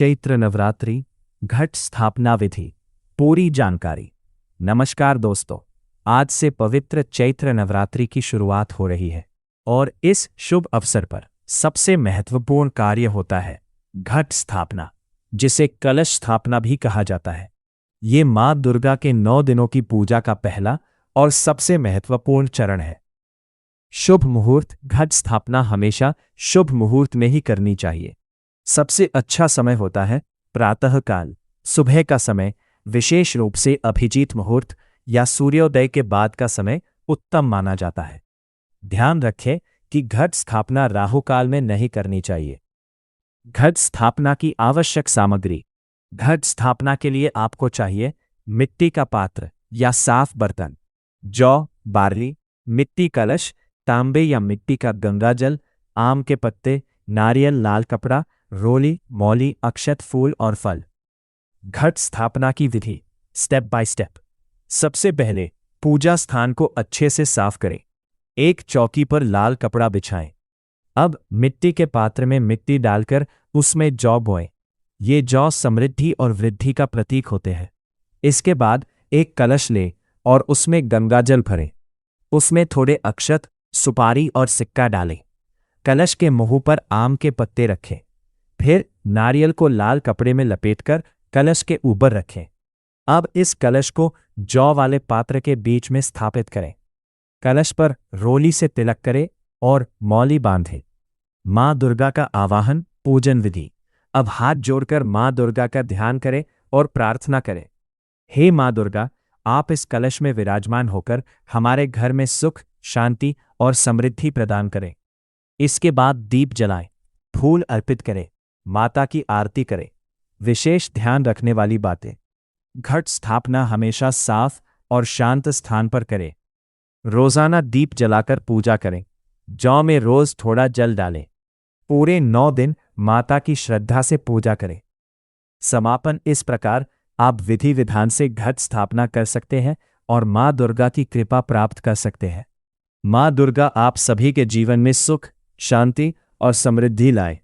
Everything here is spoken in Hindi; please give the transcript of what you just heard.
चैत्र नवरात्रि घट स्थापना विधि पूरी जानकारी। नमस्कार दोस्तों, आज से पवित्र चैत्र नवरात्रि की शुरुआत हो रही है और इस शुभ अवसर पर सबसे महत्वपूर्ण कार्य होता है घट स्थापना, जिसे कलश स्थापना भी कहा जाता है। ये माँ दुर्गा के 9 दिनों की पूजा का पहला और सबसे महत्वपूर्ण चरण है। शुभ मुहूर्त। घट स्थापना हमेशा शुभ मुहूर्त में ही करनी चाहिए। सबसे अच्छा समय होता है प्रातःकाल, सुबह का समय, विशेष रूप से अभिजीत मुहूर्त या सूर्योदय के बाद का समय उत्तम माना जाता है। ध्यान रखें कि घट स्थापना राहु काल में नहीं करनी चाहिए। घट स्थापना की आवश्यक सामग्री। घट स्थापना के लिए आपको चाहिए मिट्टी का पात्र या साफ बर्तन, जौ, बार्ली, मिट्टी कलश, तांबे या मिट्टी का गंगाजल, आम के पत्ते, नारियल, लाल कपड़ा, रोली, मौली, अक्षत, फूल और फल। घट स्थापना की विधि स्टेप बाय स्टेप। सबसे पहले पूजा स्थान को अच्छे से साफ करें। एक चौकी पर लाल कपड़ा बिछाएं। अब मिट्टी के पात्र में मिट्टी डालकर उसमें जौ बोएं। ये जौ समृद्धि और वृद्धि का प्रतीक होते हैं। इसके बाद एक कलश लें और उसमें गंगाजल भरें। उसमें थोड़े अक्षत, सुपारी और सिक्का डालें। कलश के मुंह पर आम के पत्ते रखें। फिर नारियल को लाल कपड़े में लपेटकर कलश के ऊपर रखें। अब इस कलश को जौ वाले पात्र के बीच में स्थापित करें। कलश पर रोली से तिलक करें और मौली बांधें। माँ दुर्गा का आवाहन, पूजन विधि। अब हाथ जोड़कर माँ दुर्गा का ध्यान करें और प्रार्थना करें। हे माँ दुर्गा, आप इस कलश में विराजमान होकर हमारे घर में सुख, शांति और समृद्धि प्रदान करें। इसके बाद दीप जलाएं, फूल अर्पित करें, माता की आरती करें। विशेष ध्यान रखने वाली बातें। घट स्थापना हमेशा साफ और शांत स्थान पर करें। रोजाना दीप जलाकर पूजा करें। जौ में रोज थोड़ा जल डालें। पूरे 9 दिन माता की श्रद्धा से पूजा करें। समापन। इस प्रकार आप विधि विधान से घट स्थापना कर सकते हैं और माँ दुर्गा की कृपा प्राप्त कर सकते हैं। माँ दुर्गा आप सभी के जीवन में सुख, शांति और समृद्धि लाए।